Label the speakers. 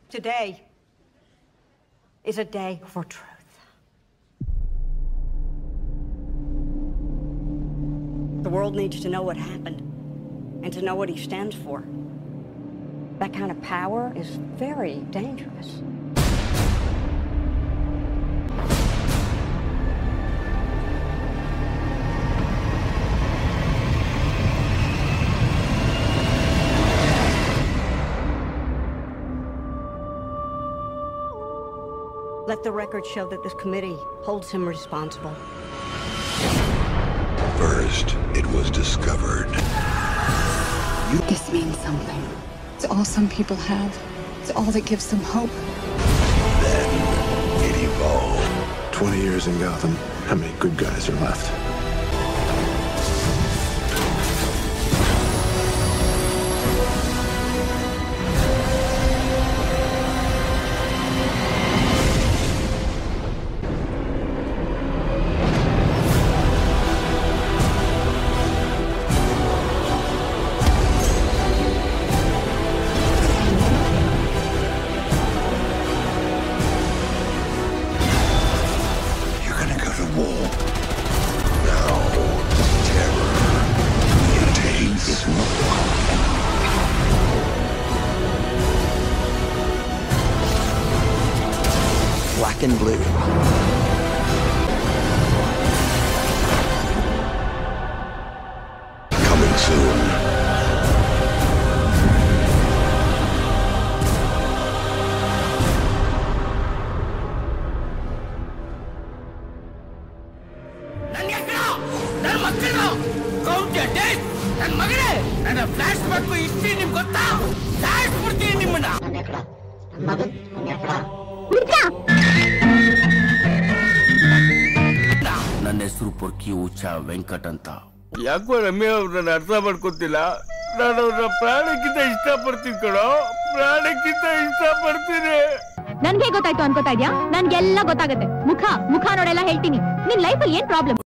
Speaker 1: Today is a day for truth. The world needs to know what happened and to know what he stands for. That kind of power is very dangerous. Let the record show that this committee holds him responsible.
Speaker 2: First, it was discovered.
Speaker 3: This means something. It's all some people have. It's all that gives them hope.
Speaker 2: Then, it evolved.
Speaker 4: 20 years in Gotham. How many good guys are left?
Speaker 5: Black and blue.
Speaker 2: Coming soon.
Speaker 6: ನನ್ನ ಹೆಸರು ಪೊರ್ಕಿ ಉಚ್ಚ ವೆಂಕಟ್ ಅಂತ. ಯಾಕೋ ರಮ್ಯಾ ಅವ್ರನ್ನ ಅರ್ಥ ಮಾಡ್ಕೊತಿಲ್ಲ. ನಾನು ಅವ್ರ ಪ್ರಾಣಕ್ಕಿಂತ ಇಷ್ಟಪಡ್ತೀನಿ ಕಣೋ, ಪ್ರಾಣಕ್ಕಿಂತ ಇಷ್ಟಪಡ್ತೀನಿ.
Speaker 7: ನನ್ಗೆ ಗೊತ್ತಾಯ್ತು ಅನ್ಕೋತಾ ಇದ್ಯಾ? ನನ್ಗೆಲ್ಲ ಗೊತ್ತಾಗತ್ತೆ. ಮುಖ ನೋಡೆಲ್ಲ ಹೇಳ್ತೀನಿ. ನಿನ್ ಲೈಫಲ್ಲಿ ಏನ್ ಪ್ರಾಬ್ಲಮ್?